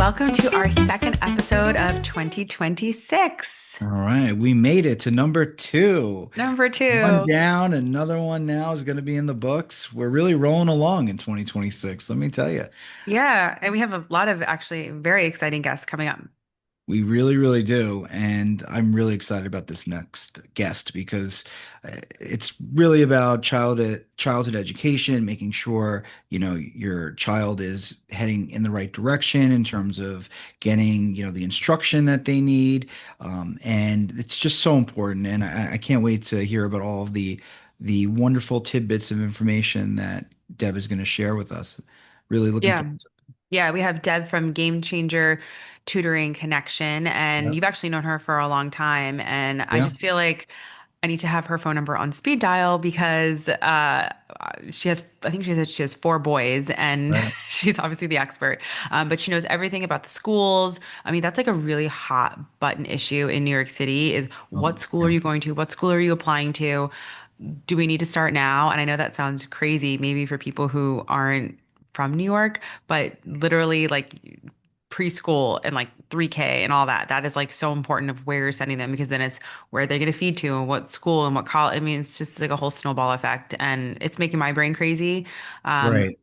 welcome to our second episode of 2026. All right, we made it to number two. Number One two. down, another one now is going to be in the books. We're really rolling along in 2026, let me tell you. Yeah, and we have a lot of actually very exciting guests coming up. We really, really do. And I'm really excited about this next guest because it's really about childhood education, making sure, your child is heading in the right direction in terms of getting, the instruction that they need. And it's just so important. And I can't wait to hear about all of the wonderful tidbits of information that Deb is going to share with us. Really looking Yeah. forward to Yeah, we have Deb from GameChanger Tutoring Connection, and it. you've actually known her for a long time. And I Yeah. just feel like I need to have her phone number on speed dial because she has, I think she said she has four boys, and Right. she's obviously the expert. But she knows everything about the schools. I mean, that's like a really hot button issue in New York City is what school are Yeah. you going to? What school are you applying to? Do we need to start now? And I know that sounds crazy, maybe for people who aren't from New York, but literally like preschool and like 3K and all that, that is like so important of where you're sending them because then it's where they're going to feed to and what school and what college. I mean, it's just like a whole snowball effect and it's making my brain crazy. Um, Right.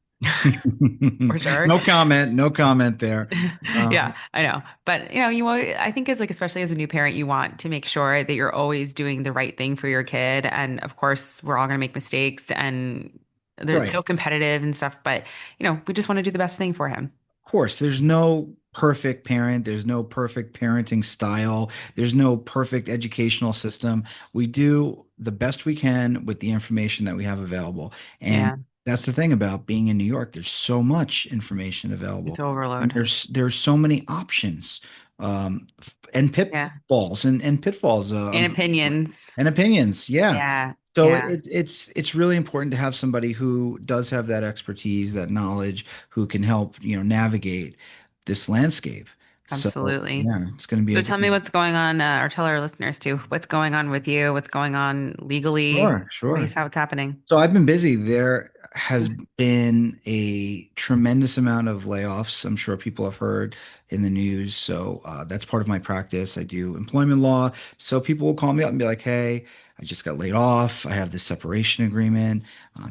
for sure. No comment. No comment there. Yeah, Um, I know. But I think as like especially as a new parent, you want to make sure that you're always doing the right thing for your kid. And of course, we're all going to make mistakes and they're right. so competitive and stuff, but we just want to do the best thing for him. Of course, there's no perfect parent. There's no perfect parenting style. There's no perfect educational system. We do the best we can with the information that we have available. And Yeah, that's the thing about being in New York. There's so much information it's available, and overload. there's so many options, and Yeah. pitfalls and pitfalls, And unfortunately, opinions. and opinions. Yeah. Yeah. So Yeah. it's really important to have somebody who does have that expertise, that knowledge, who can help, navigate this landscape. So Absolutely. yeah, it's going to be So a tell me good. what's going on, or tell our listeners too, what's going on with you? What's going on legally? Sure, sure. How it's happening. So I've been busy. There has been a tremendous amount of layoffs. I'm sure people have heard in the news. So that's part of my practice. I do employment law. So people will call me up and be like, "Hey, I just got laid off. I have this separation agreement.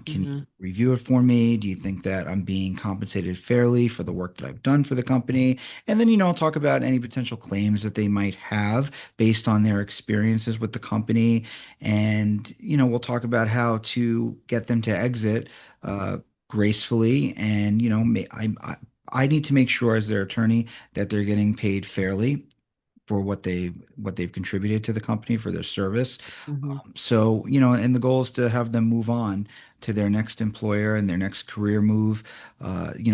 Can you Hmm. review it for me? Do you think that I'm being compensated fairly for the work that I've done for the company?" And then, I'll talk about any potential claims that they might have based on their experiences with the company, and we'll talk about how to get them to exit uh, gracefully. And I need to make sure as their attorney that they're getting paid fairly for what they've contributed to the company for their service. Hmm. So, and the goal is to have them move on to their next employer and their next career move,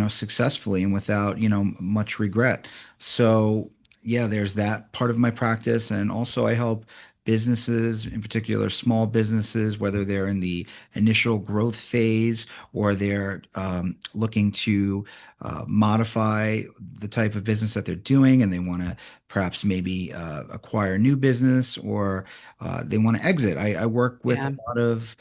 successfully and without, much regret. So, yeah, there's that part of my practice. And also, I help businesses, in particular small businesses, whether they're in the initial growth phase or they're looking to modify the type of business that they're doing and they want to perhaps maybe acquire new business, or they want to exit. I work with a Yeah. lot of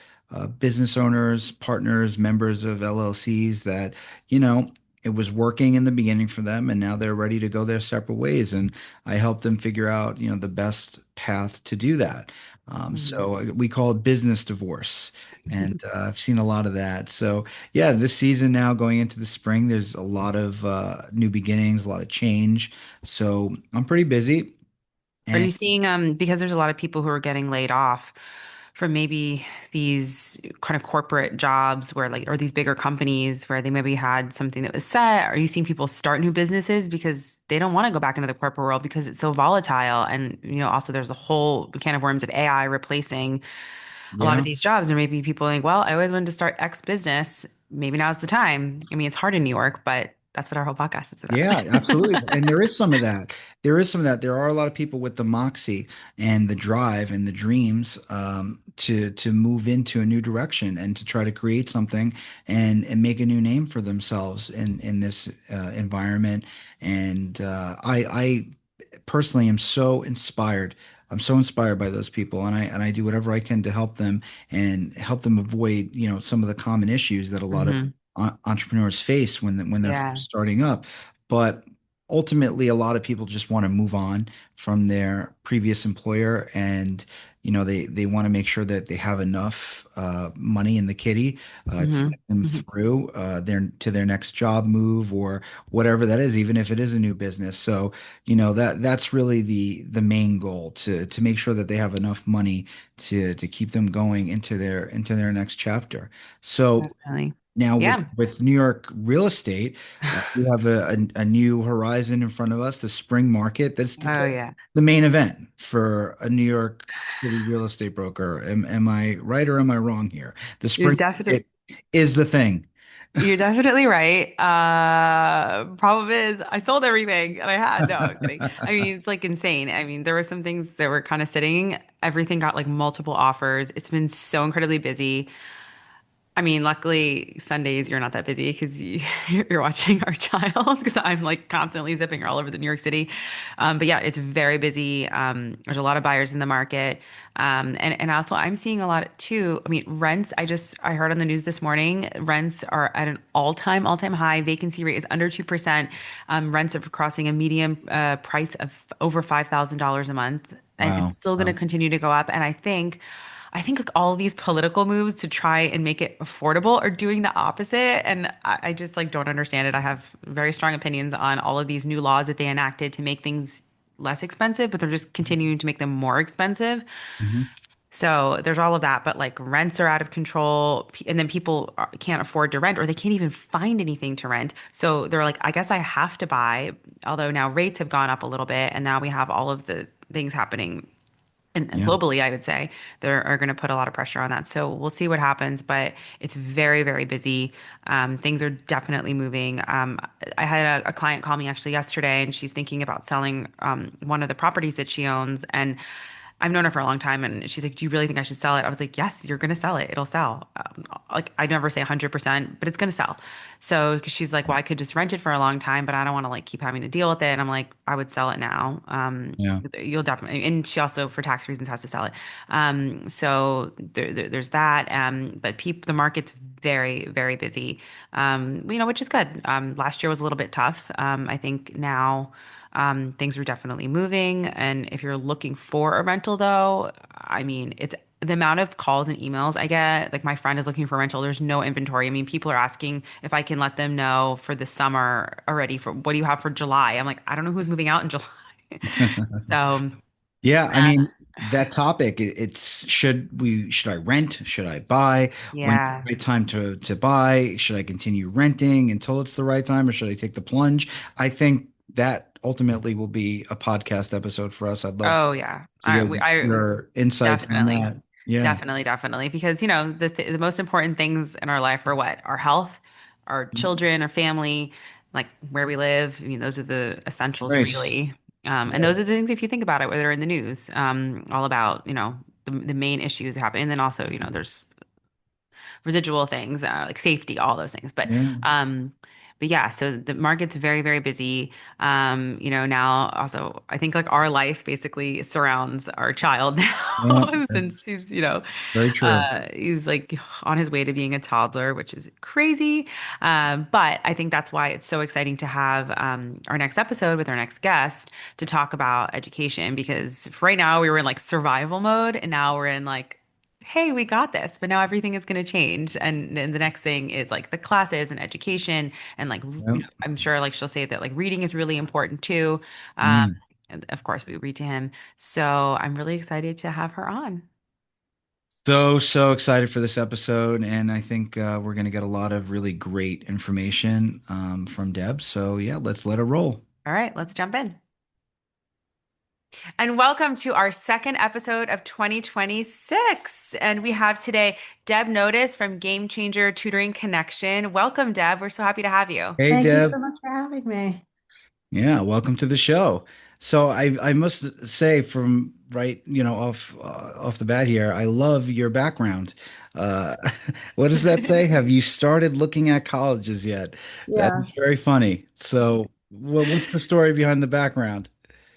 business owners, partners, members of LLCs that, you know, it was working in the beginning for them and now they're ready to go their separate ways. And I help them figure out, the best path to do that. Hmm. So we call it business divorce. And I've seen a lot of that. So yeah, this season now going into the spring, there's a lot of new beginnings, a lot of change. So I'm pretty busy. Are And you seeing, because there's a lot of people who are getting laid off from maybe these kind of corporate jobs where like, or these bigger companies where they maybe had something that was set? Are you seeing people start new businesses because they don't want to go back into the corporate world because it's so volatile? And, also there's a whole can of worms of AI replacing a lot of yeah, these jobs. Or maybe people think, well, I always wanted to start X business. Maybe now's the time. I mean, it's hard in New York, but that's what our whole podcast is about. yeah, absolutely. And there is some of that. There is some of that. There are a lot of people with the moxie and the drive and the dreams, to move into a new direction and to try to create something and make a new name for themselves in this environment. And I personally am so inspired. I'm so inspired by those people, and I do whatever I can to help them and help them avoid, some of the common issues that a lot of Hmm. entrepreneurs face when they're Yeah. first starting up. But ultimately a lot of people just want to move on from their previous employer, and they want to make sure that they have enough money in the kitty to Hmm. get them Hmm. through their next job move or whatever that is, even if it is a new business. So that's really the main goal, to make sure that they have enough money to keep them going into their next chapter. So Definitely. now with Yeah. with New York real estate, we have a new horizon in front of us, the spring market. That's Oh yeah. the main event for a New York City real estate broker. Am I right or am I wrong here? The You're spring definitely market is the thing. you're definitely right. Problem is I sold everything and I had no, I'm kidding. I mean, it's like insane. I mean, there were some things that were kind of sitting. Everything got like multiple offers. It's been so incredibly busy. I mean, luckily Sundays you're not that busy because you're watching our child because I'm like constantly zipping her all over the New York City. But yeah, it's very busy. There's a lot of buyers in the market. And also I'm seeing a lot too. I mean, rents, I heard on the news this morning, rents are at an all-time high. Vacancy rate is under 2%. Rents are crossing a median price of over $5,000 a month. And it's Wow. still going to Wow. continue to go up. And I think like all of these political moves to try and make it affordable are doing the opposite. And I just like don't understand it. I have very strong opinions on all of these new laws that they enacted to make things less expensive, but they're just continuing to make them more expensive. Mhm. So there's all of that, but like rents are out of control, and then people can't afford to rent or they can't even find anything to rent. So they're like, I guess I have to buy, although now rates have gone up a little bit, and now we have all of the things happening and Yeah. globally, I would say there are going to put a lot of pressure on that. So we'll see what happens, but it's very, very busy. Things are definitely moving. I had a client call me actually yesterday, and she's thinking about selling one of the properties that she owns. And I've known her for a long time, and she's like, "Do you really think I should sell it?" I was like, "Yes, you're going to sell it. It'll sell." Like I never say 100%, but it's going to sell. So 'cause she's like, "Well, I could just rent it for a long time, but I don't want to like keep having to deal with it." And I'm like, "I would sell it now. Yeah. You'll definitely." And she also, for tax reasons, has to sell it. So there's that. But the market's very, very busy. Which is good. Last year was a little bit tough. I think now. Things are definitely moving. And if you're looking for a rental, though, I mean, it's the amount of calls and emails I get. Like, my friend is looking for a rental. There's no inventory. I mean, people are asking if I can let them know for the summer already for what do you have for July? I'm like, I don't know who's moving out in July. So, Yeah, I uh, mean that topic. Should I rent? Should I buy? When's the yeah. right time to buy? Should I continue renting until it's the right time, or should I take the plunge? I think that ultimately will be a podcast episode for us. I'd love Oh, yeah. to get I your insights on definitely. that. Yeah. Definitely. Because, the most important things in our life are what? Our health, our children, our family, like where we live. I mean, those are the essentials, Right. really. And Yeah. those are the things, if you think about it, whether they're in the news, all about, the main issues that happen. And then also, there's residual things, like safety, all those things. Yeah. But yeah, so the market's very, very busy. Now also I think like our life basically surrounds our child Yeah. now since That's very true. he's like on his way to being a toddler, which is crazy. But I think that's why it's so exciting to have our next episode with our next guest to talk about education because for right now we were in like survival mode and now we're in like hey, we got this, but now everything is going to change. And the next thing is like the classes and education. And like, Yeah. I'm sure like she'll say that like reading is really important too. Um, Mm. and of course, we read to him. So I'm really excited to have her on. So excited for this episode, and I think we're going to get a lot of really great information from Deb. So yeah, let's let her roll. All right, let's jump in. And welcome to our second episode of 2026. And we have today Deb Notis from Game Changer Tutoring Connection. Welcome, Deb. We're so happy to have you. Hey Thank you Deb. so much for having me. Yeah, welcome to the show. So I must say from right, off the bat here, I love your background. Uh, what does that say? Have you started looking at colleges yet? That Yeah. is very funny. So what's the story behind the background?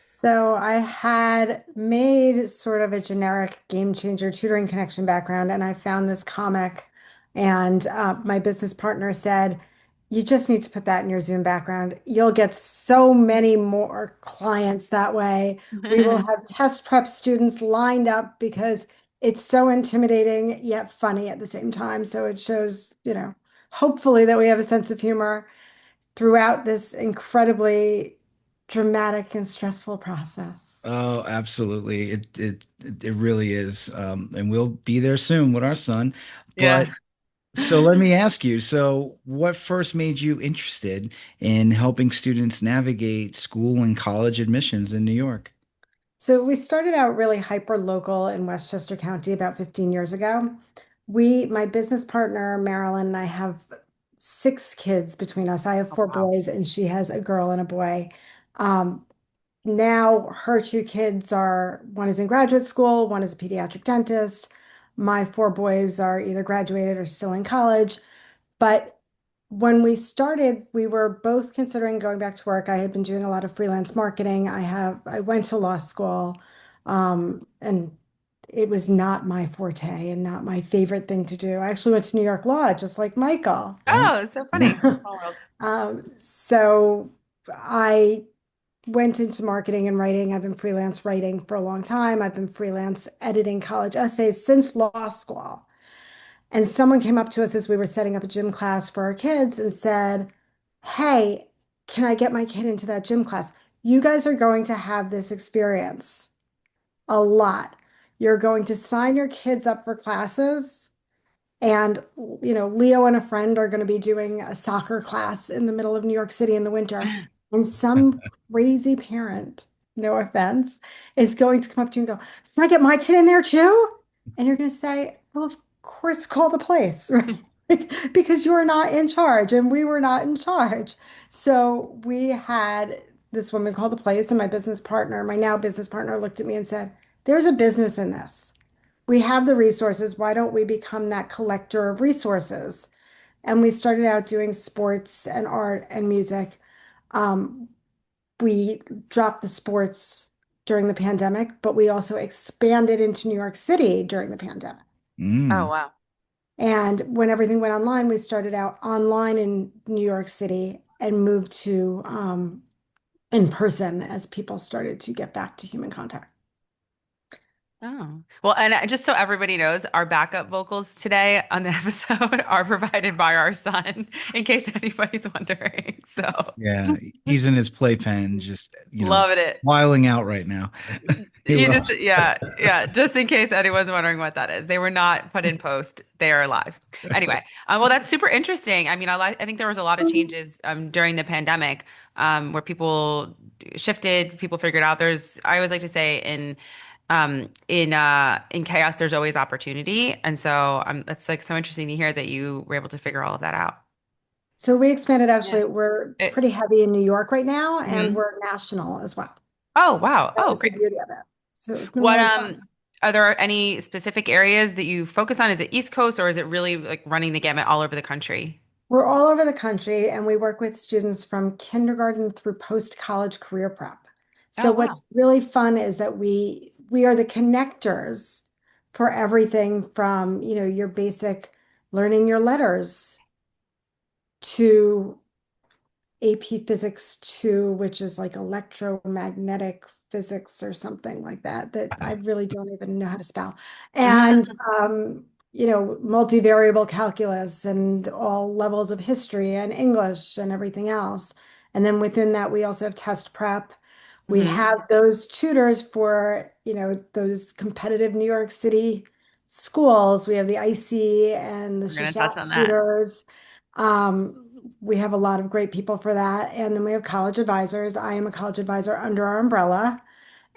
So I had made sort of a generic game changer tutoring connection background, and I found this comic. And my business partner said, You just need to put that in your Zoom background. You'll get so many more clients that way. We will have test prep students lined up because it's so intimidating yet funny at the same time. So it shows, hopefully that we have a sense of humor throughout this incredibly dramatic and stressful process. Oh, absolutely. It really is. And we'll be there soon with our son. But Yeah. so let me ask you, so what first made you interested in helping students navigate school and college admissions in New York? So we started out really hyper local in Westchester County about 15 years ago. My business partner, Marilyn, and I have 6 kids between us. I have Oh, four wow. boys, and she has a girl and a boy. Um, Now her 2 kids one is in graduate school, one is a pediatric dentist. My 4 boys are either graduated or still in college. But when we started, we were both considering going back to work. I had been doing a lot of freelance marketing. I went to law school, and it was not my forte and not my favorite thing to do. I actually went to New York Law, just like Michael. Oh, Oh, it's so funny. Small world. So I went into marketing and writing. I've been freelance writing for a long time. I've been freelance editing college essays since law school. And someone came up to us as we were setting up a gym class for our kids and said, "Hey, can I get my kid into that gym class? You guys are going to have this experience a lot. You're going to sign your kids up for classes, and Leo and a friend are going to be doing a soccer class in the middle of New York City in the winter. And some crazy parent, no offense, is going to come up to you and go, Can I get my kid in there too? And you're going to say, Well, of course, call the place, right? Because you're not in charge and we were not in charge. So we had this woman call the place, and my now business partner, looked at me and said, There's a business in this. We have the resources. Why don't we become that collector of resources? And we started out doing sports and art and music. Um, we dropped the sports during the pandemic, but we also expanded into New York City during the pandemic. Oh, mm. wow. And when everything went online, we started out online in New York City and moved to in person as people started to get back to human contact. Oh, well, and just so everybody knows, our backup vocals today on the episode are provided by our son, in case anybody's wondering. So, Yeah, he's in his playpen, just, loving it. wiling out right now. He You just, loves. yeah, yeah, just in case anyone's wondering what that is. They were not put in post. They are live. Anyway, well, that's super interesting. I mean, I think there was a lot of changes during the pandemic where people shifted, people figured out I always like to say in chaos, there's always opportunity. And so that's like so interesting to hear that you were able to figure all of that out. So we expanded Yeah. actually, we're It, pretty heavy in New York right now, and mhm. we're national as well. Oh, wow. That Oh, was the great. beauty of it. So it's been What really fun. are there any specific areas that you focus on? Is it East Coast or is it really like running the gamut all over the country? We're all over the country, and we work with students from kindergarten through post-college career prep. So Oh, wow. what's really fun is that we are the connectors for everything from, your basic learning your letters to AP Physics 2, which is like electromagnetic physics or something like that, that I really don't even know how to spell. And, multivariable calculus and all levels of history and English and everything else. And then within that, we also have test prep. We Hmm. have those tutors for, those competitive New York City schools. We have the IC and the We're going to touch Shishak on that. tutors. Um, we have a lot of great people for that. And then we have college advisors. I am a college advisor under our umbrella.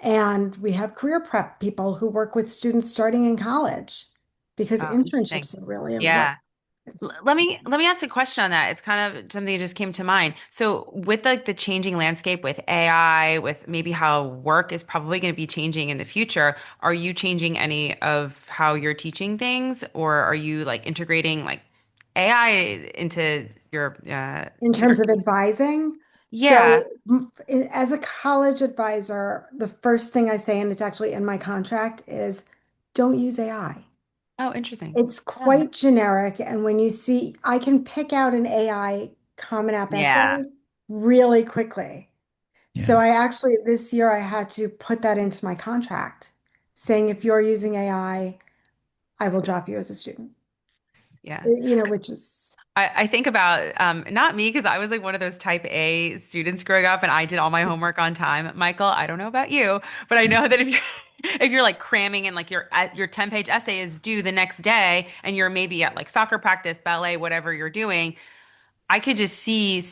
And we have career prep people who work with students starting in college because Oh, interesting. internships are really important. Yeah. Let me ask a question on that. It's kind of something that just came to mind. So with like the changing landscape with AI, with maybe how work is probably going to be changing in the future, are you changing any of how you're teaching things, or are you like integrating like AI into your In tutor? terms of advising. Yeah. So, as a college advisor, the first thing I say, and it's actually in my contract, is don't use AI. Oh, interesting. It's Yeah. quite generic. And when you see, I can pick out an AI Common App Yeah. essay really quickly. So Yeah. I actually, this year, I had to put that into my contract, saying if you're using AI, I will drop you as a student. Yeah. Which is I think about not me because I was like one of those type A students growing up and I did all my homework on time. Michael, I don't know about you, but I know that if you're if you're like cramming and like your 10-page essay is due the next day and you're maybe at like soccer practice, ballet, whatever you're doing, I could just see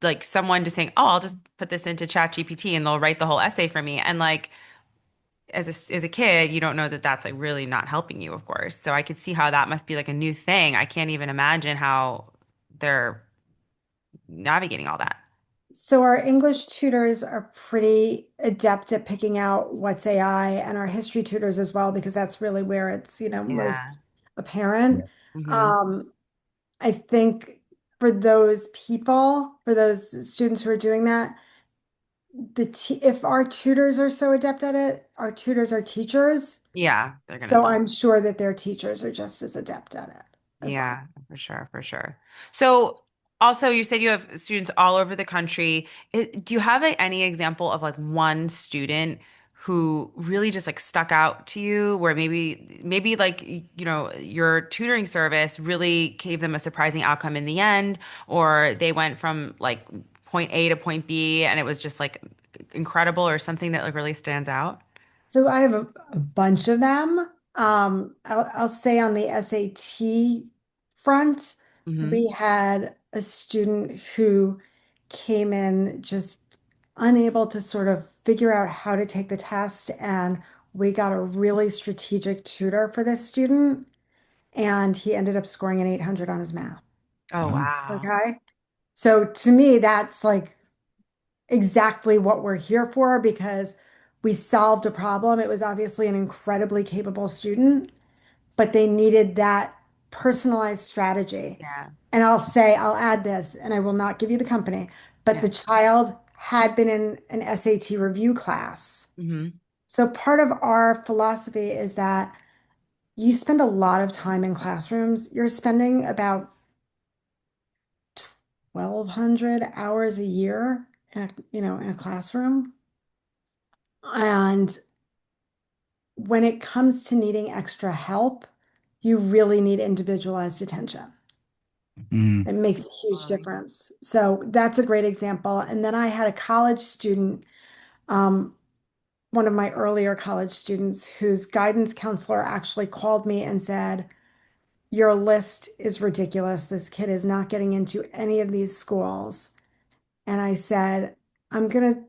like someone just saying, "Oh, I'll just put this into Chat GPT and they'll write the whole essay for me." And like as a kid, you don't know that that's like really not helping you, of course. So I could see how that must be like a new thing. I can't even imagine how they're navigating all that. so our English tutors are pretty adept at picking out what's AI, and our history tutors as well, because that's really where it's, Yeah. most apparent. Hmm. Um, I think for those people, for those students who are doing that, if our tutors are so adept at it, our tutors are teachers. Yeah, they're gonna So know. I'm sure that their teachers are just as adept at it as well. Yeah, for sure, for sure. So also you said you have students all over the country. Do you have any example of like one student who really just like stuck out to you where maybe like your tutoring service really gave them a surprising outcome in the end, or they went from like point A to point B and it was just like incredible or something that like really stands out? So I have a bunch of them. I'll say on the SAT front, Hmm. we had a student who came in just unable to sort of figure out how to take the test, and we got a really strategic tutor for this student, and he ended up scoring an 800 on his math. Oh, Wow. wow. Okay. So to me, that's like exactly what we're here for because we solved a problem. It was obviously an incredibly capable student, but they needed that personalized strategy. Yeah. And I'll add this, and I will not give you the company, but Yeah. the child had been in an SAT review class. Hmm. So part of our philosophy is that you spend a lot of time in classrooms. You're spending about 1,200 hours a year in a classroom. And when it comes to needing extra help, you really need individualized attention. Mm. It makes a huge Totally. difference. So that's a great example. And then I had a college student, um, one of my earlier college students, whose guidance counselor actually called me and said, your list is ridiculous. This kid is not getting into any of these schools. And I said, I'm gonna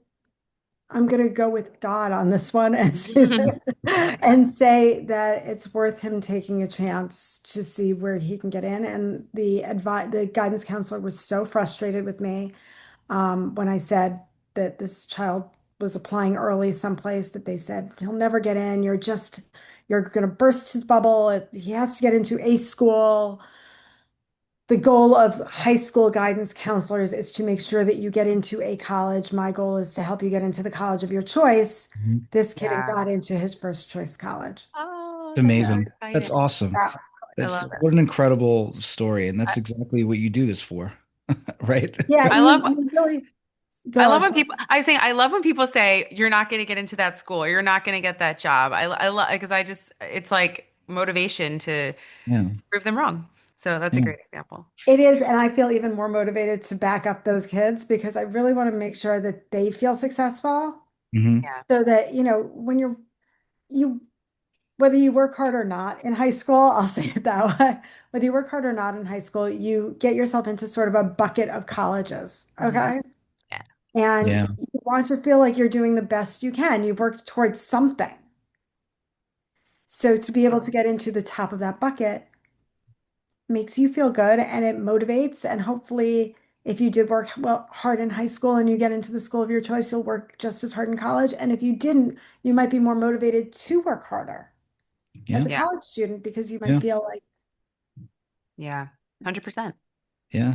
I'm going to go with God on this one and say that, and say that it's worth him taking a chance to see where he can get in. And the guidance counselor was so frustrated with me when I said that this child was applying early someplace that they said he'll never get in. You're going to burst his bubble. He has to get into a school. The goal of high school guidance counselors is to make sure that you get into a college. My goal is to help you get into the college of your choice. Mhm. This kid Yeah. got into his first choice college. Oh, It's that's so amazing. That's exciting. awesome. Yeah. I That's love it. what an incredible story. And I, that's exactly what you do this for, right? Yeah, I you love you really I go love on. when people I was saying I love when people say you're not going to get into that school or you're not going to get that job. I love because I just it's like motivation to Yeah. prove them wrong. So that's a Yeah. great example. It is, and I feel even more motivated to back up those kids because I really want to make sure that they feel successful Hmm. Yeah. so that, when you whether you work hard or not in high school, I'll say it that way. Whether you work hard or not in high school, you get yourself into sort of a bucket of colleges, Hmm. okay? Yeah. And Yeah. you want to feel like you're doing the best you can. You've worked towards something. So to be able to get into the top of that bucket makes you feel good and it motivates. And hopefully, if you did work hard in high school and you get into the school of your choice, you'll work just as hard in college. And if you didn't, you might be more motivated to work harder as Yeah. a Yeah. college student because you might Yeah. feel like, Yeah. 100%. Yeah.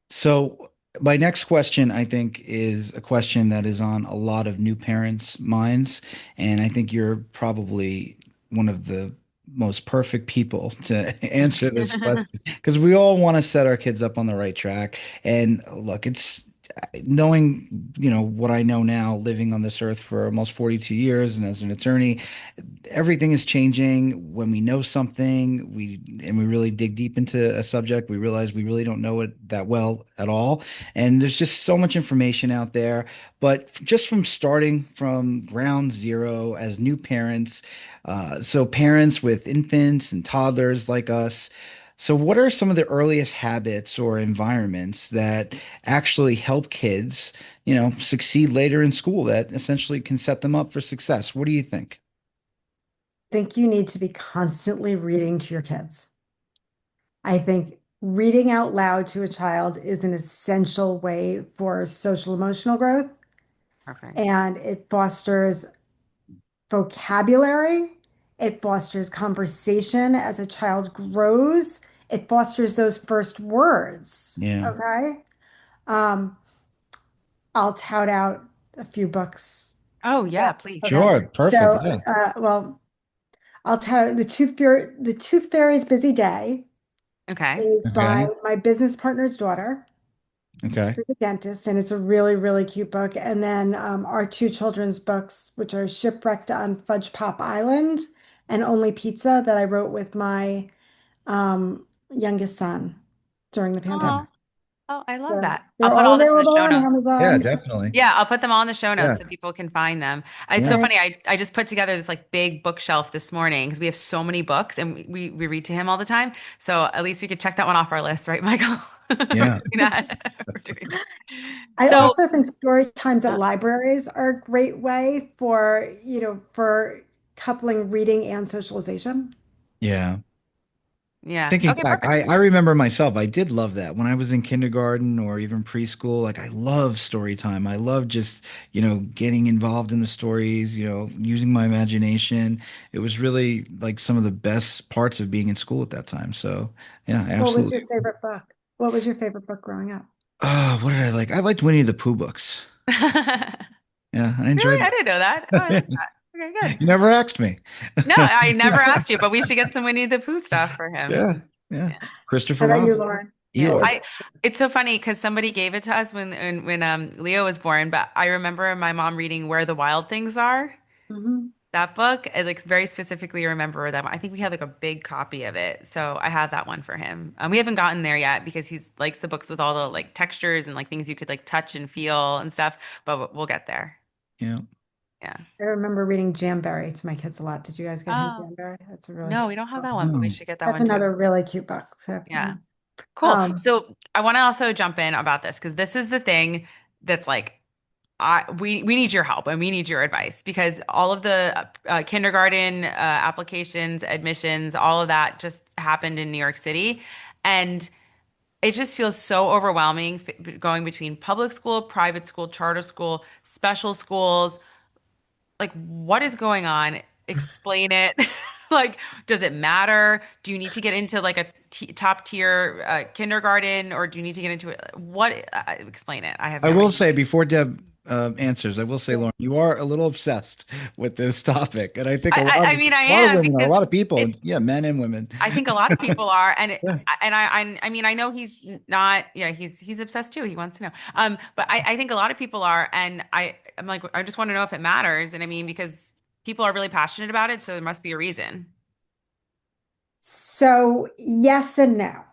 So my next question, I think, is a question that is on a lot of new parents' minds, and I think you're probably one of the most perfect people to answer this question because we all want to set our kids up on the right track. And look, it's knowing, what I know now, living on this earth for almost 42 years and as an attorney, everything is changing. When we know something, we really dig deep into a subject, we realize we really don't know it that well at all. And there's just so much information out there. But just from starting from ground zero as new parents, so parents with infants and toddlers like us. So, what are some of the earliest habits or environments that actually help kids, succeed later in school that essentially can set them up for success? What do you think? Think you need to be constantly reading to your kids. I think reading out loud to a child is an essential way for social emotional growth, Perfect. and it fosters vocabulary, it fosters conversation as a child grows, it fosters those first words. Yeah. Okay. Um, I'll tout out a few books. Oh yeah, please. Okay. Sure. Perfect. So, Yeah. well, I'll tell you The Tooth Fairy's Busy Day Okay. is by Okay. my business partner's daughter, Okay. who's a dentist, and it's a really, really cute book. And then our two children's books, which are Shipwrecked on Fudge Pop Island and Only Pizza, that I wrote with my youngest son during the pandemic. Oh, oh, I love So that. I'll they're put all all this in the available show on notes. Yeah, Amazon. definitely. Yeah, I'll put them all in the show Yeah. notes so people can find them. It's so Yeah. Right. funny. I just put together this like big bookshelf this morning because we have so many books and we read to him all the time. So at least we could check that one off our list, right, Michael? We're Yeah. doing that. We're doing that. I So, also think story times at libraries are a great way for, for coupling reading and socialization. Yeah. yeah. Thinking Okay, back, perfect. I remember myself, I did love that when I was in kindergarten or even preschool. Like, I love story time. I love just, getting involved in the stories, using my imagination. It was really like some of the best parts of being in school at that time. So, yeah, What was absolutely. your favorite book? What was your favorite book growing up? What did I like? I liked Winnie the Pooh books. Yeah, I Really? I enjoyed didn't know that. Oh, I like that. that. Okay, good. You never asked me. No, I never asked you, but we should get some Winnie the Pooh stuff for him. Yeah, yeah. Yeah. Christopher How about you, Robin, Lauren? Yeah, What was Eeyore. it? it's so funny because somebody gave it to us when Leo was born, but I remember my mom reading Where the Wild Things Are, Mhm. that book. I like very specifically remember that one. I think we had like a big copy of it. So I have that one for him. We haven't gotten there yet because he likes the books with all the like textures and like things you could like touch and feel and stuff, but we'll get there. Yeah. Yeah. I remember reading Jamberry to my kids a lot. Did you guys get him Oh, Jamberry? That's a really no, cute we don't have book. that one, but we Oh, should get that That's one too. another really cute book. So, Yeah. Cool. um, So I want to also jump in about this because this is the thing that's like we need your help and we need your advice because all of the kindergarten applications, admissions, all of that just happened in New York City, and it just feels so overwhelming going between public school, private school, charter school, special schools. Like, what is going on? Explain it. Like, does it matter? Do you need to get into like a t top tier kindergarten, or do you need to get into it? What? Explain it. I have I no will idea. say before Deb answers, I will say, Lauren, you are a little obsessed with this topic, and I think I mean, I a lot of am women are, a because lot of people, it. and yeah, men and women. I think a lot of people are, Yeah, I mean, I know he's not. Yeah, he's obsessed too. He wants to know. But I think a lot of people are, and I'm like, I just want to know if it matters. And I mean, because people are really passionate about it, so there must be a reason. so yes and no.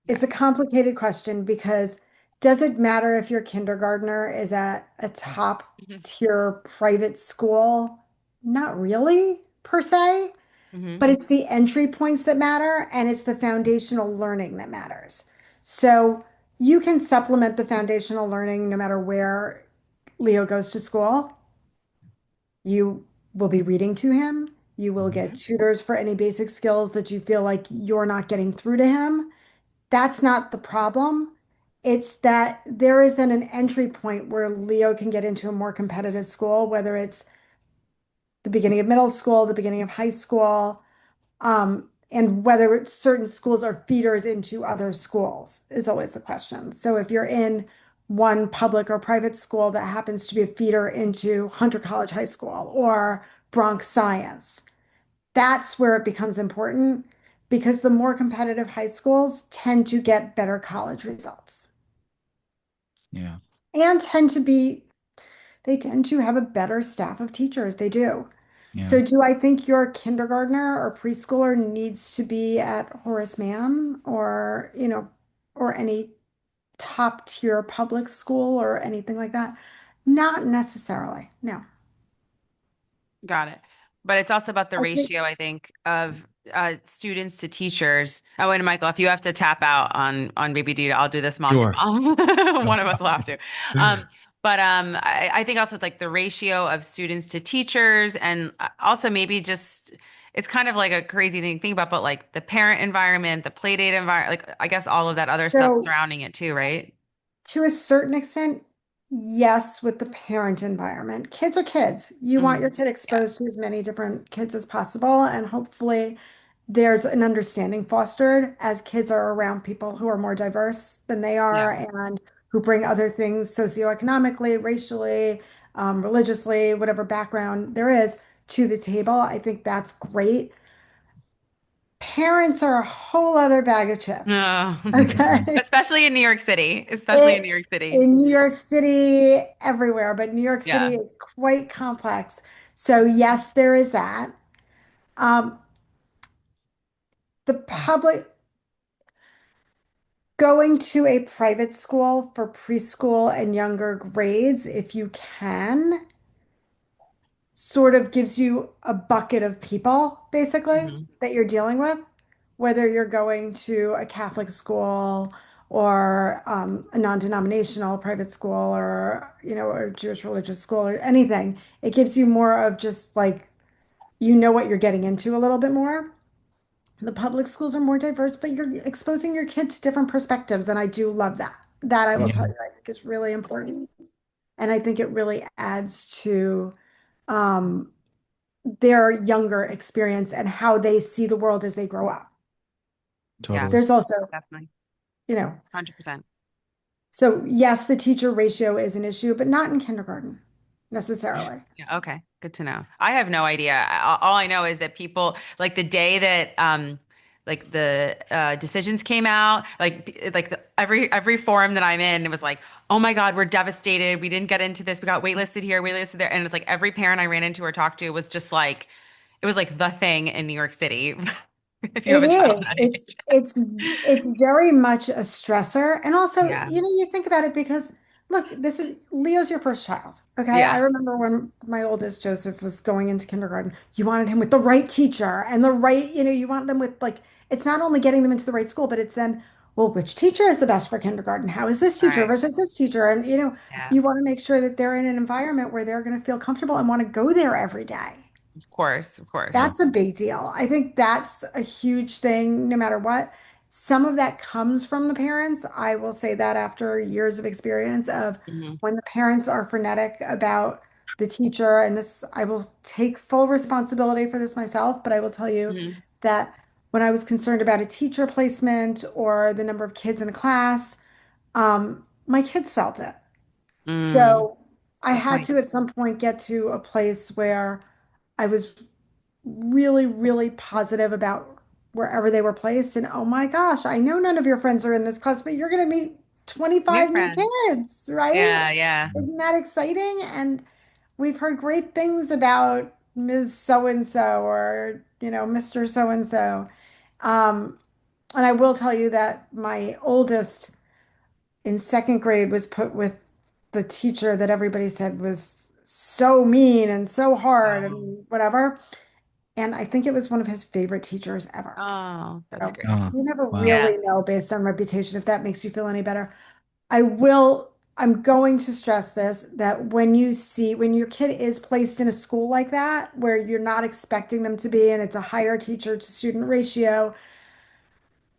Okay. It's a complicated question because does it matter if your kindergartner is at a top hmm tier private school? Not really, per se, hmm but it's the entry points that matter and it's the foundational learning that matters. So you can supplement the foundational learning no matter where Leo goes to school. You will be reading to him. You will get tutors for any basic skills that you feel like you're not getting through to him. That's not the problem. It's that there is then an entry point where Leo can get into a more competitive school, whether it's the beginning of middle school, the beginning of high school, and whether certain schools are feeders into other schools is always the question. So if you're in one public or private school that happens to be a feeder into Hunter College High School or Bronx Science, That's where it becomes important because the more competitive high schools tend to get better college results Yeah. and they tend to have a better staff of teachers. They do. Yeah. So do I think your kindergartner or preschooler needs to be at Horace Mann or, or any top tier public school or anything like that? Not necessarily. No. Got it. But it's also about the I think ratio, I think, of students to teachers. Oh, and Michael, if you have to tap out on baby duty, I'll do this mom to Sure. mom. One of us will have to. Um, but I think also it's like the ratio of students to teachers, and also maybe just it's kind of like a crazy thing to think about, but like the parent environment, the play date environment, like I guess all of that other stuff so. surrounding it too, right? To a certain extent, yes, with the parent environment. Kids are kids. You want your Hmm. kid Yeah. exposed to as many different kids as possible, and hopefully there's an understanding fostered as kids are around people who are more diverse than they Yeah. are and who bring other things socioeconomically, racially, religiously, whatever background there is to the table. I think that's great. Parents are a whole other bag of chips. No. Okay. Especially in New York City, especially in New It York City. in New York City, everywhere, but New York Yeah. City is quite complex. So yes, there is that. Um, the public going to a private school for preschool and younger grades, if you can, sort of gives you a bucket of people, basically, Hmm. that you're dealing with, whether you're going to a Catholic school or a non-denominational private school or, or Jewish religious school or anything. It gives you more of just like, what you're getting into a little bit more. The public schools are more diverse, but you're exposing your kid to different perspectives, and I do love that. That I will Yeah. tell you, I think is really important. And I think it really adds to um, their younger experience and how they see the world as they grow up. Yeah, Totally. There's also, definitely. you know, 100%. so yes, the teacher ratio is an issue, but not in kindergarten necessarily. Yeah, okay. Good to know. I have no idea. All I know is that people like the day that like the decisions came out, every forum that I'm in, it was like, "Oh my God, we're devastated. We didn't get into this. We got waitlisted here, waitlisted there." And it's like every parent I ran into or talked to was just like it was like the thing in New York City if you have It a child is. that It's age. it's it's very much a stressor. And also, Yeah. you think about it because look, this is Leo's your first child. Okay. I Yeah. remember when my oldest Joseph was going into kindergarten, you wanted him with the right teacher and the right, you want them with like it's not only getting them into the right school, but it's then, well, which teacher is the best for kindergarten? How is this teacher Right. versus this teacher? And Yeah. you want to make sure that they're in an environment where they're going to feel comfortable and want to go there every day. Of course. Of course. That's a big deal. I think that's a huge thing, no matter what. Some of that comes from the parents. I will say that after years of experience of Hmm. when the parents are frenetic about the teacher, and this, I will take full responsibility for this myself, but I will tell you Hmm. that when I was concerned about a teacher placement or the number of kids in a class, my kids felt it. Mm, So I good had point. to at some point get to a place where I was really, really positive about wherever they were placed. And oh my gosh, I know none of your friends are in this class, but you're going to meet New 25 new friend. kids, right? Yeah, yeah. Isn't that exciting? And we've heard great things about Ms. So and so or, Mr. So and so. Um, and I will tell you that my oldest in second grade was put with the teacher that everybody said was so mean and so hard Oh, and whatever. And I think it was one of his favorite teachers ever. oh, that's So great. Oh, you never wow. Yeah. really know based on reputation if that makes you feel any better. I'm going to stress this that when your kid is placed in a school like that, where you're not expecting them to be, and it's a higher teacher to student ratio,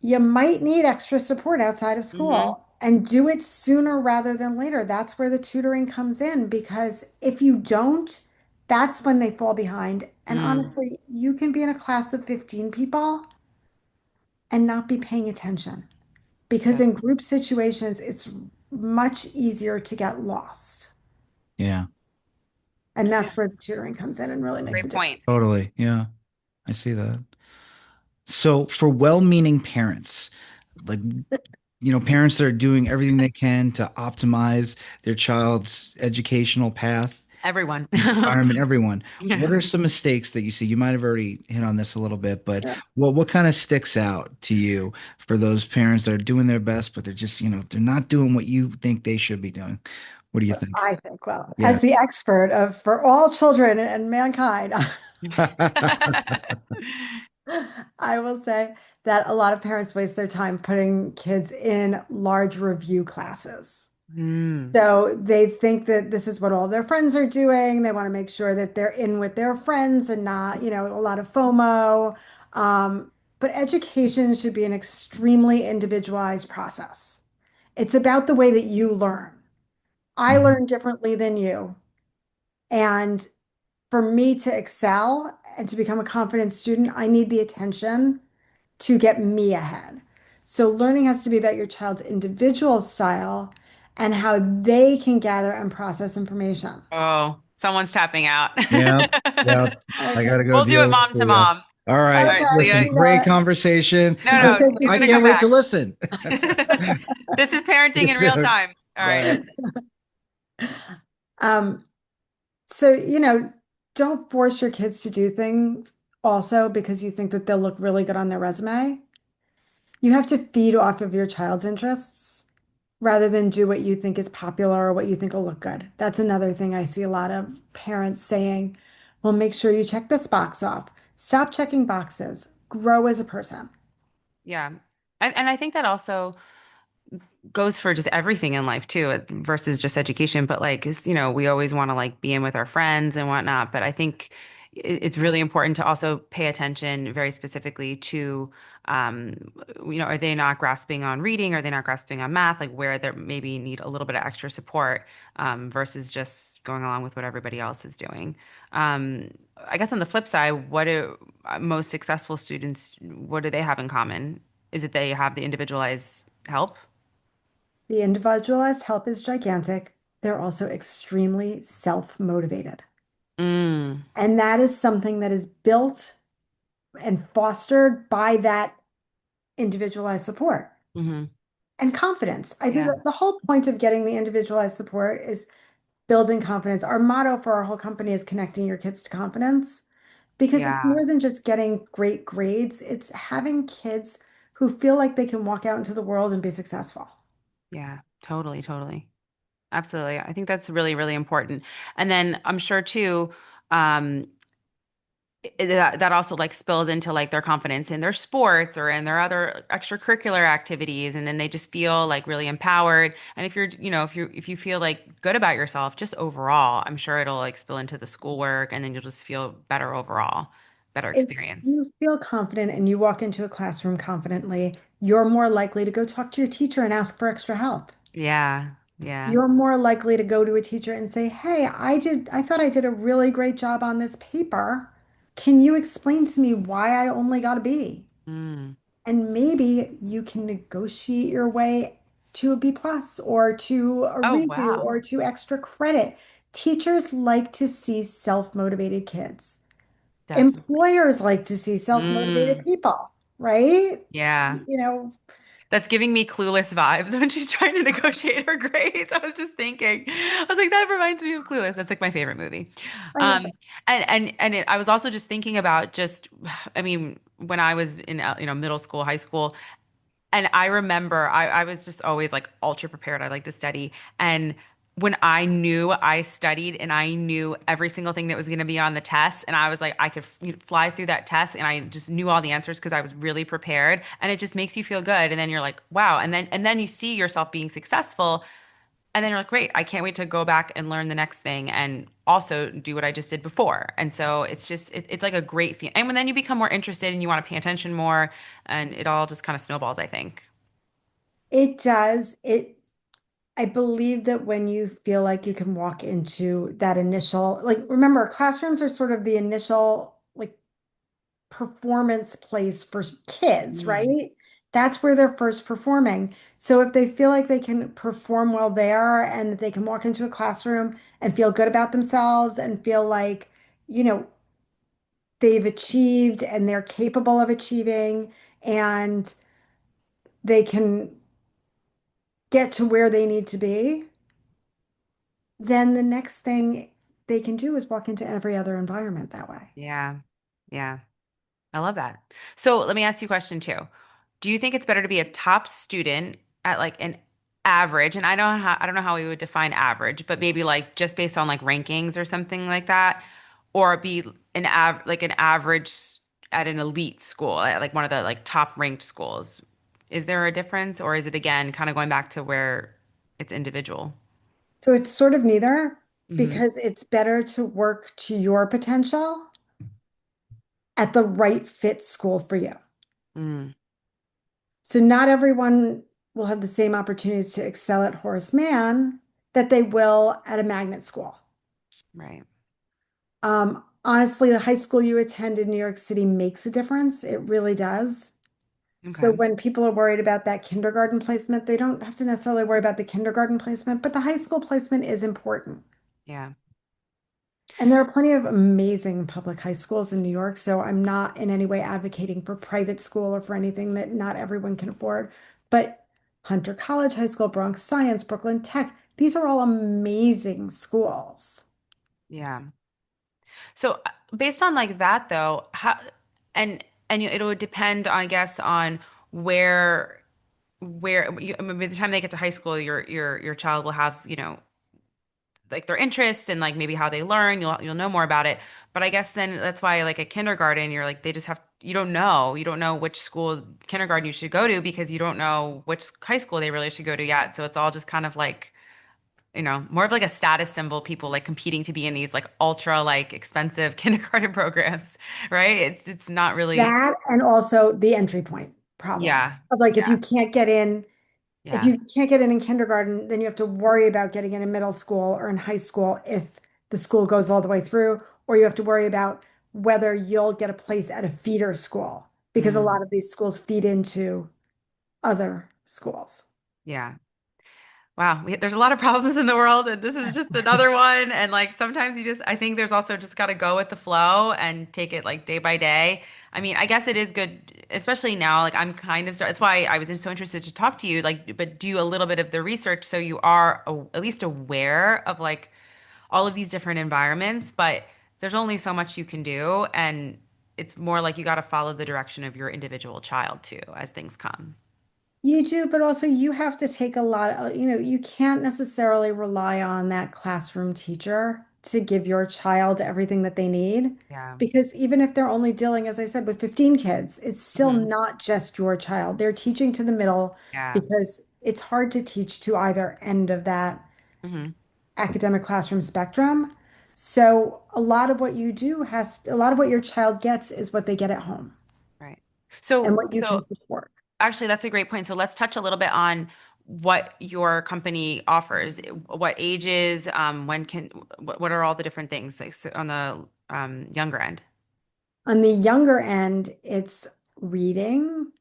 you might need extra support outside of Hmm. school and do it sooner rather than later. That's where the tutoring comes in because if you don't, that's when they fall behind. And Mm, honestly, you can be in a class of 15 people and not be paying attention because yeah. in group situations, it's much easier to get lost. Yeah. And Yeah. that's where the tutoring comes in and really makes a Great difference. point. Totally. Yeah. I see that. So for well-meaning parents, like parents that are doing everything they can to optimize their child's educational path, Everyone. environment, everyone. What Yeah. are some mistakes that you see? You might have already hit on this a little bit, but Yeah. what kind of sticks out to you for those parents that are doing their best, but they're just, they're not doing what you think they should be doing? What do you think? I think, well, Yeah. as the expert of for all children and mankind, I will say that a lot of parents waste their time putting kids in large review classes. Mm. So they think that this is what all their friends are doing. They want to make sure that they're in with their friends and not, a lot of FOMO. But education should be an extremely individualized process. It's about the way that you learn. I Mhm. learn differently than you. And for me to excel and to become a confident student, I need the attention to get me ahead. So learning has to be about your child's individual style and how they can gather and process information. Oh, someone's tapping out. Yep. Yep. I Okay. got to go We'll do it deal with mom to Leah. mom. All All right. right, Okay, Listen, Leah. you know great what? conversation. No, no, Okay, he's I gonna can't come wait to back. listen. This is parenting in Yes, real sir. time. All right. Bye. Um, so, don't force your kids to do things also because you think that they'll look really good on their resume. You have to feed off of your child's interests rather than do what you think is popular or what you think will look good. That's another thing I see a lot of parents saying, well, make sure you check this box off. Stop checking boxes. Grow as a person. Yeah. And I think that also goes for just everything in life too, versus just education. But like, we always want to like be in with our friends and whatnot. But I think it's really important to also pay attention very specifically to, um, are they not grasping on reading? Are they not grasping on math? Like where they maybe need a little bit of extra support, versus just going along with what everybody else is doing. Um, I guess on the flip side, what do most successful students, what do they have in common? Is it they have the individualized help? The individualized help is gigantic. They're also extremely self-motivated. Mm, And that is something that is built and fostered by that individualized support hmm. and confidence. I think Yeah. that the whole point of getting the individualized support is building confidence. Our motto for our whole company is connecting your kids to confidence because it's Yeah. more than just getting great grades, it's having kids who feel like they can walk out into the world and be successful. Yeah. Totally. Totally. Absolutely. I think that's really, really important. And then I'm sure too, um, that also like spills into like their confidence in their sports or in their other extracurricular activities. And then they just feel like really empowered. And if if you feel like good about yourself, just overall, I'm sure it'll like spill into the schoolwork and then you'll just feel better overall, better If experience. you feel confident and you walk into a classroom confidently, you're more likely to go talk to your teacher and ask for extra help. Yeah. Yeah. You're more likely to go to a teacher and say, "Hey, I thought I did a really great job on this paper. Can you explain to me why I only got a B?" Mm. And maybe you can negotiate your way to a B plus or to a Oh, redo wow. or to extra credit. Teachers like to see self-motivated kids. Definitely. Employers like to see self-motivated Mm. people, right? Yeah. You know, That's giving me clueless vibes when she's trying to negotiate her grades. I was just thinking, I was like, that reminds me of Clueless. That's like my favorite movie. I love Um, it. I was also just thinking about just, I mean, when I was in, middle school, high school, and I remember I was just always like ultra prepared. I like to study. And when I knew I studied and I knew every single thing that was going to be on the test, and I was like, I could fly through that test and I just knew all the answers because I was really prepared. And it just makes you feel good. And then you're like, wow. And then you see yourself being successful. And then you're like, great, I can't wait to go back and learn the next thing and also do what I just did before. And so it's just, it's like a great feeling. And when then you become more interested and you want to pay attention more, and it all just kind of snowballs, I think. It does. I believe that when you feel like you can walk into that initial, like, remember, classrooms are sort of the initial, like, performance place for kids, Mm. right? That's where they're first performing. So if they feel like they can perform well there and that they can walk into a classroom and feel good about themselves and feel like, you know, they've achieved and they're capable of achieving, and they can get to where they need to be, then the next thing they can do is walk into every other environment that way. Yeah. Yeah. I love that. So let me ask you a question too. Do you think it's better to be a top student at like an average, and I don't know how we would define average, but maybe like just based on like rankings or something like that, or be an average at an elite school, at like one of the like top ranked schools? Is there a difference, or is it again kind of going back to where it's individual? So it's sort of neither, Hmm. because it's better to work to your potential at the right fit school for you. Mm, So not everyone will have the same opportunities to excel at Horace Mann that they will at a magnet school. right. Honestly, the high school you attend in New York City makes a difference. It really does. So Okay. when people are worried about that kindergarten placement, they don't have to necessarily worry about the kindergarten placement, but the high school placement is important. Yeah. And there are plenty of amazing public high schools in New York, so I'm not in any way advocating for private school or for anything that not everyone can afford. But Hunter College High School, Bronx Science, Brooklyn Tech, these are all amazing schools. Yeah. So based on like that though, how it would depend, I guess, on where I mean, by the time they get to high school, your child will have, like their interests and like maybe how they learn. You'll know more about it. But I guess then that's why like at kindergarten, you're like they just have you don't know which school kindergarten you should go to because you don't know which high school they really should go to yet. So it's all just kind of like more of like a status symbol, people like competing to be in these like ultra like expensive kindergarten programs, right? It's not really, That and also the entry point problem yeah, of like yeah, if yeah, you can't get in kindergarten, then you have to worry about getting in middle school or in high school if the school goes all the way through, or you have to worry about whether you'll get a place at a feeder school because a mm, lot of these schools feed into other schools. yeah. Wow, there's a lot of problems in the world, and this is just another one. And like sometimes I think there's also just got to go with the flow and take it like day by day. I mean, I guess it is good, especially now. Like I'm kind of, that's why I was so interested to talk to you. Like, but do a little bit of the research so you are at least aware of like all of these different environments. But there's only so much you can do, and it's more like you got to follow the direction of your individual child too as things come. You do, but also you have to take a lot of, you can't necessarily rely on that classroom teacher to give your child everything that they need. Yeah. Because even if they're only dealing, as I said, with 15 kids, it's still Hmm. not just your child. They're teaching to the middle Yeah. because it's hard to teach to either end of that Hmm. academic classroom spectrum. So a lot of what your child gets is what they get at home Right. and So, what you can support. actually, that's a great point. So let's touch a little bit on what your company offers. What ages, what are all the different things like so on the younger end? On the younger end, it's reading.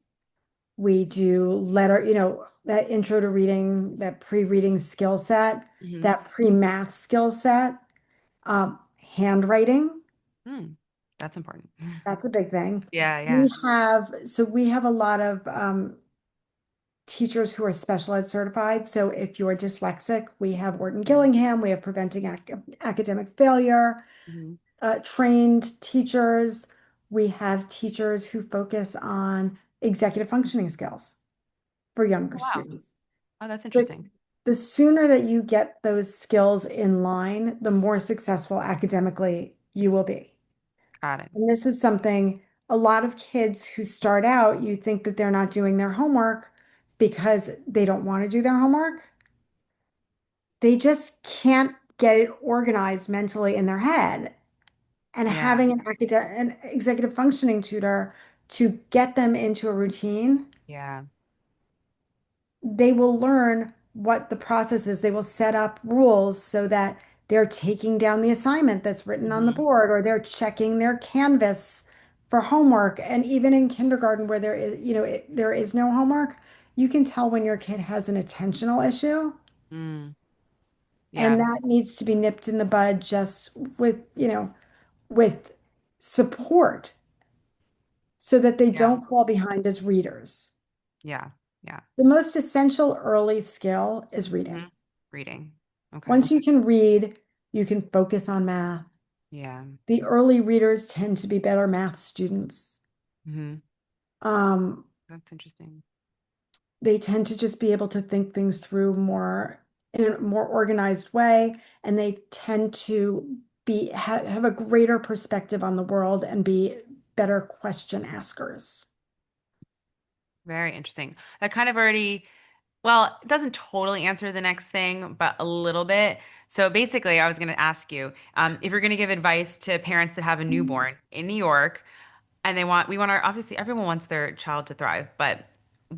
We do that intro to reading, that pre-reading skill set, Hmm. that pre-math skill set, handwriting. Hmm. That's important. That's a big thing. Yeah, yeah. We have a lot of teachers who are special ed certified. So if you're dyslexic, we have Wharton Gillingham, we have Preventing Academic Failure, Hmm. trained teachers. We have teachers who focus on executive functioning skills for younger Oh, wow. students. Oh, that's The, interesting. the sooner that you get those skills in line, the more successful academically you will be. Got it. And this is something a lot of kids who start out, you think that they're not doing their homework because they don't want to do their homework. They just can't get it organized mentally in their head. And Yeah, having an executive functioning tutor to get them into a routine, yeah. they will learn what the process is. They will set up rules so that they're taking down the assignment that's written on the Hmm. board, or they're checking their canvas for homework. And even in kindergarten, where there is no homework, you can tell when your kid has an attentional issue, Mm. and Yeah. that needs to be nipped in the bud just with support so that they Yeah. don't fall behind as readers. Yeah. Yeah. The most essential early skill is Hmm. reading. Reading. Okay. Once you can read, you can focus on math. Yeah. The early readers tend to be better math students. Hmm. Um, That's interesting. they tend to just be able to think things through more in a more organized way, and they tend to have a greater perspective on the world and be better question askers. Very interesting. That kind of already, well, it doesn't totally answer the next thing, but a little bit. So basically, I was going to ask you, if you're going to give advice to parents that have a newborn in New York, and we want our, obviously, everyone wants their child to thrive, but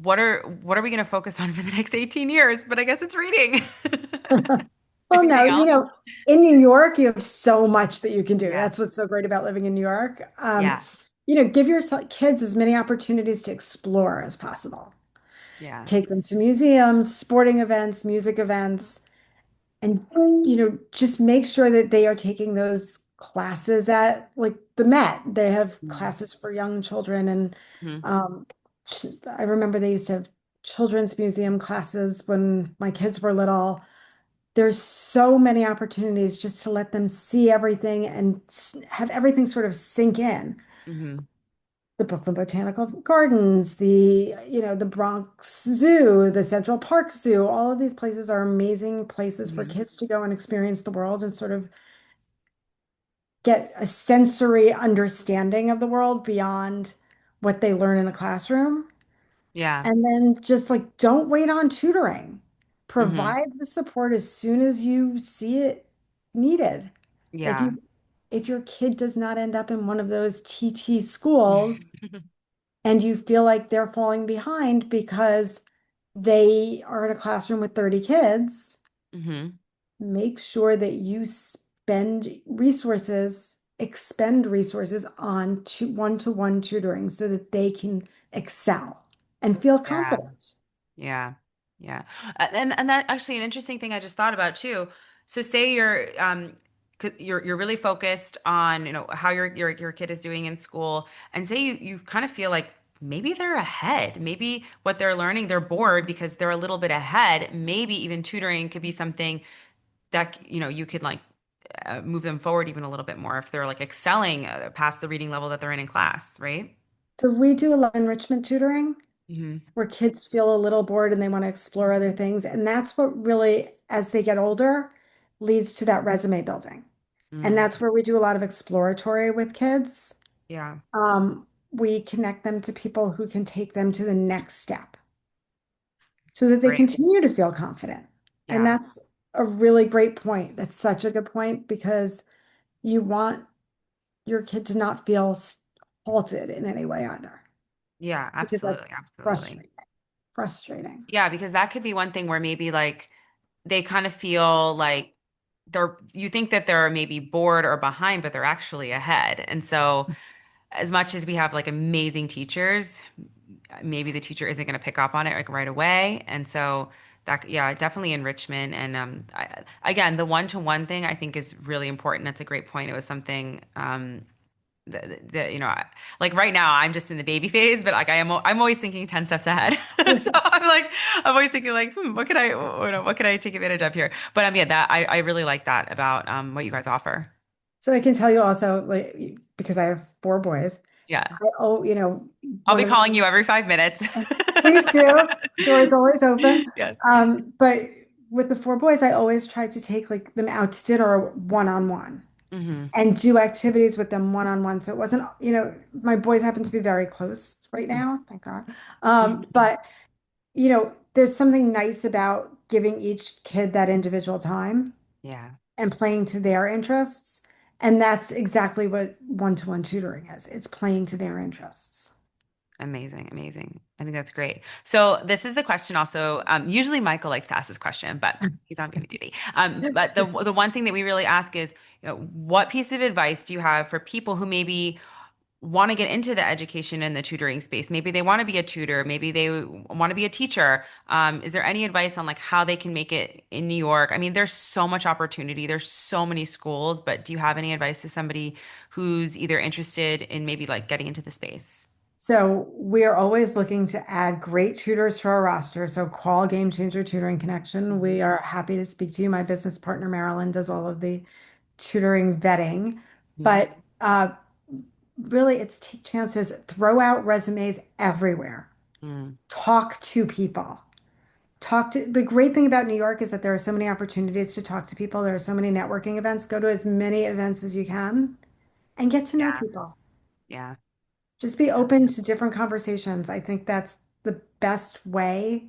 what are we going to focus on for the next 18 years? But I guess it's reading. Well, no, Anything else? in New York, you have so much that you can do. Yeah. That's what's so great about living in New York. Yeah. Give your kids as many opportunities to explore as possible. Yeah. Take them to museums, sporting events, music events, and just make sure that they are taking those classes at like the Met. They have classes for young children, and Mm-hmm. um, I remember they used to have children's museum classes when my kids were little. There's so many opportunities just to let them see everything and have everything sort of sink in. Mm-hmm. The Brooklyn Botanical Gardens, the Bronx Zoo, the Central Park Zoo, all of these places are amazing places for Mm-hmm. kids to go and experience the world and sort of get a sensory understanding of the world beyond what they learn in a classroom. Yeah. And then just like don't wait on tutoring. Mm-hmm. Provide the support as soon as you see it needed. If Yeah. you if your kid does not end up in one of those TT schools and you feel like they're falling behind because they are in a classroom with 30 kids, Mm-hmm. make sure that you expend resources on one-to-one tutoring so that they can excel and feel Yeah. confident. Yeah. Yeah. And that actually an interesting thing I just thought about too. So say you're really focused on, how your kid is doing in school, and say you kind of feel like maybe they're ahead. Maybe what they're learning, they're bored because they're a little bit ahead. Maybe even tutoring could be something that, you could like move them forward even a little bit more if they're like excelling past the reading level that they're in class, right? So we do a lot of enrichment tutoring Hmm. where kids feel a little bored and they want to explore other things. And that's what really, as they get older, leads to that resume building. And Mm. that's where we do a lot of exploratory with kids. Yeah. We connect them to people who can take them to the next step so that they Great. continue to feel confident. And Yeah. that's a really great point. That's such a good point because you want your kid to not feel halted in any way either, Yeah, because that's absolutely. Absolutely. frustrating. Frustrating. Yeah, because that could be one thing where maybe like they kind of feel like you think that they're maybe bored or behind, but they're actually ahead. And so as much as we have like amazing teachers, maybe the teacher isn't going to pick up on it like right away. And so that, yeah, definitely enrichment. And again, the one-to-one thing I think is really important. That's a great point. It was something like right now I'm just in the baby phase, but like I'm always thinking 10 steps ahead. So I'm always thinking like, what could I take advantage of here? But yeah, that I really like that about what you guys offer. So I can tell you also, like, because I have four boys, Yeah. I'll one be of calling you every 5 minutes. please do. Door's always open. Yes. But with the four boys, I always try to take like them out to dinner one-on-one Hmm. and do activities with them one-on-one. So it wasn't, my boys happen to be very close right now, thank God. But there's something nice about giving each kid that individual time Yeah. and playing to their interests. And that's exactly what one-to-one tutoring is. It's playing to their interests. Amazing, amazing. I think that's great. So this is the question also. Usually Michael likes to ask this question, but he's on baby duty. But the one thing that we really ask is, what piece of advice do you have for people who maybe want to get into the education and the tutoring space. Maybe they want to be a tutor, maybe they want to be a teacher. Is there any advice on like how they can make it in New York? I mean, there's so much opportunity, there's so many schools, but do you have any advice to somebody who's either interested in maybe like getting into the space? So we are always looking to add great tutors to our roster. So call Game Changer Tutoring Connection. We Mhm. are happy to speak to you. My business partner, Marilyn, does all of the tutoring vetting. Mhm. But really, it's take chances, throw out resumes everywhere, Mm. talk to people. The great thing about New York is that there are so many opportunities to talk to people. There are so many networking events. Go to as many events as you can and get to know Yeah, people. yeah, Just be yeah, open to different conversations. I think that's the best way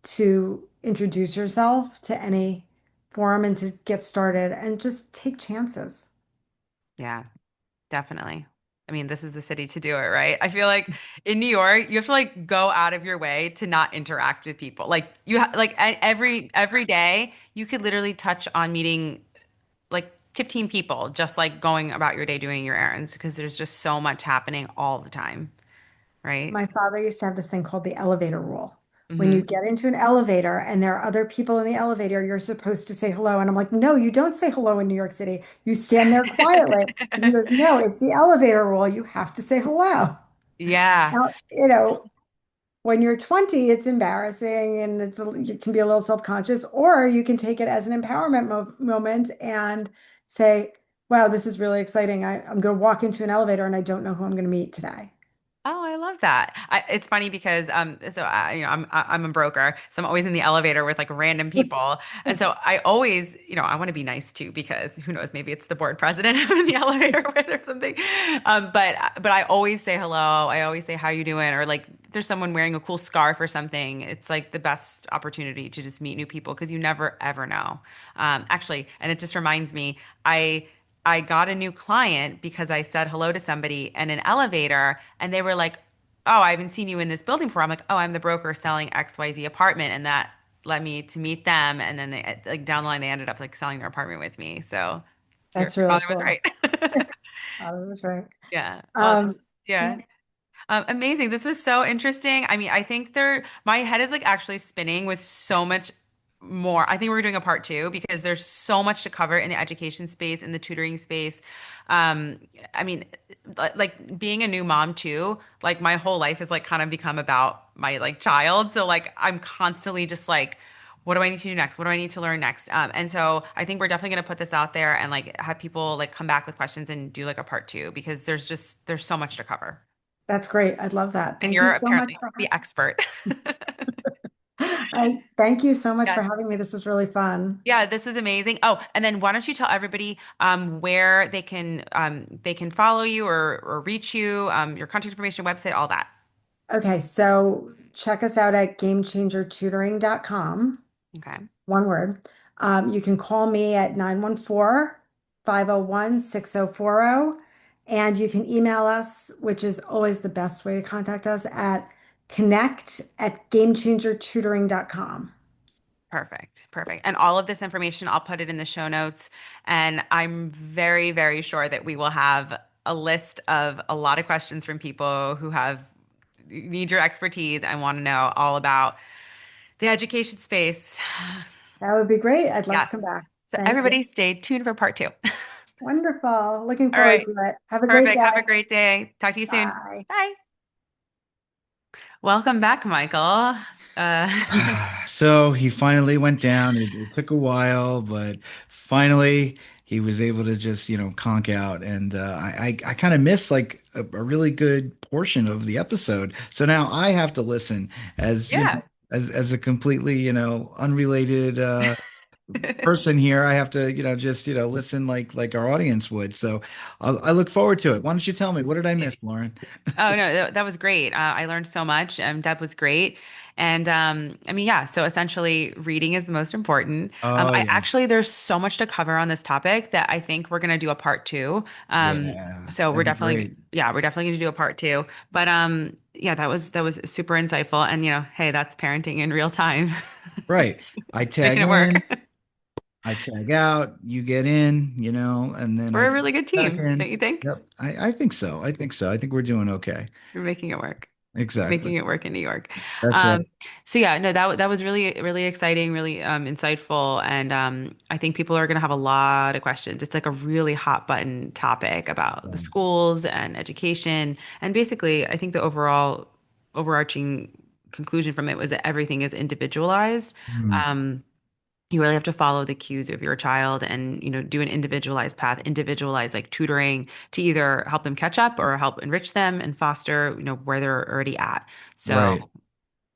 to introduce yourself to any forum and to get started and just take chances. yeah. Definitely. I mean, this is the city to do it, right? I feel like in New York, you have to like go out of your way to not interact with people. Like you ha like every day, you could literally touch on meeting like 15 people just like going about your day doing your errands because there's just so much happening all the time, right? My father used to have this thing called the elevator rule. When you Hmm. get into an elevator and there are other people in the elevator, you're supposed to say hello. And I'm like, no, you don't say hello in New York City. You stand there quietly. And he goes, no, it's the elevator rule. You have to say hello. Yeah. Now, when you're 20, it's embarrassing and you can be a little self-conscious, or you can take it as an empowerment moment and say, wow, this is really exciting. I'm going to walk into an elevator and I don't know who I'm going to meet today. Oh, I love that. It's funny because I'm a broker, so I'm always in the elevator with like random people, and so I always I want to be nice too because who knows, maybe it's the board president I'm in the elevator with or something. But I always say hello. I always say how you doing, or like there's someone wearing a cool scarf or something. It's like the best opportunity to just meet new people because you never ever know. Actually, and it just reminds me, I got a new client because I said hello to somebody in an elevator and they were like, "Oh, I haven't seen you in this building before." I'm like, "Oh, I'm the broker selling XYZ apartment." And that led me to meet them. And then they like down the line they ended up like selling their apartment with me. So That's your really father was cool. right. Oh, that was right. Yeah. Well, Um, yeah. yeah, Amazing. This was so interesting. I mean, I think my head is like actually spinning with so much more. I think we're doing a part two because there's so much to cover in the education space, in the tutoring space. Um, I mean, like being a new mom too, like my whole life has like kind of become about my like child. So like I'm constantly just like, what do I need to do next? What do I need to learn next? And so I think we're definitely going to put this out there and like have people like come back with questions and do like a part two because there's so much to cover. that's great. I'd love that. And Thank you you're so much apparently for the expert. thank you so much Yeah. for having me. This was really fun. Yeah, this is amazing. Oh, and then why don't you tell everybody where they can follow you or reach you, your contact information, website, all that. Okay, so check us out at gamechangertutoring.com. Okay. One word. You can call me at 914-501-6040. And you can email us, which is always the best way to contact us, at connect@gamechangertutoring.com. Perfect. Perfect. And all of this information, I'll put it in the show notes. And I'm very, very sure that we will have a list of a lot of questions from people who have need your expertise and want to know all about the education space. That would be great. I'd love to come Yes. back. So Thank you. everybody stay tuned for part two. Wonderful. Looking All forward right. to it. Have a great Perfect. Have a day. great day. Talk to you soon. Bye. Bye. Welcome back, Michael. Uh, So he finally went down. It took a while, but finally he was able to just, conk out. And I kind of missed like a really good portion of the episode. So now I have to listen as, yeah. as a completely, unrelated person here. I have to, just, listen like our audience would. So I look forward to it. Why don't you tell me, what did I miss, Lauren? Oh no, that was great. I learned so much. Deb was great, and I mean, yeah. So essentially, reading is the most important. Oh I yeah. actually there's so much to cover on this topic that I think we're gonna do a part two. Yeah, So that'd be great. we're definitely gonna do a part two. But yeah, that was super insightful. And hey, that's parenting in real time, Right. I tag making it work. in. I tag out, you get in, and then I We're a tag really good back team, don't in. you think? Yep. I think so. I think so. I think we're doing okay. We're making it work. Exactly. Making it work in New York. That's Um, right. so yeah, no, that was really, really exciting, really insightful. And I think people are going to have a lot of questions. It's like a really hot button topic about the Yeah. schools and education. And basically, I think the overarching conclusion from it was that everything is individualized. Hmm. Um, you really have to follow the cues of your child and, do an individualized path, individualized like tutoring to either help them catch up or help enrich them and foster, where they're already at. So, Right.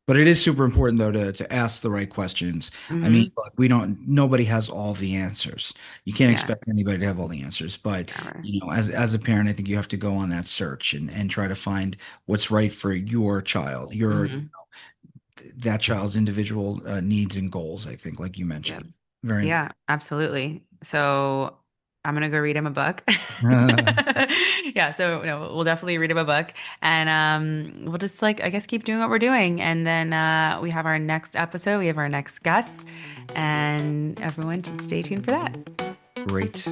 But it is super important though to ask the right questions. I mean, mhm, look, nobody has all the answers. You can't yeah, expect anybody to have all the answers. But never. as a parent, I think you have to go on that search and try to find what's right for your child, Hmm. that child's individual needs and goals. I think, like you Yeah. mentioned, very Yeah, important. absolutely. So I'm gonna go read him a book. Yeah, so we'll definitely read him a book and we'll just like I guess keep doing what we're doing. And then we have our next episode, we have our next guest, and everyone should stay tuned for that. Great.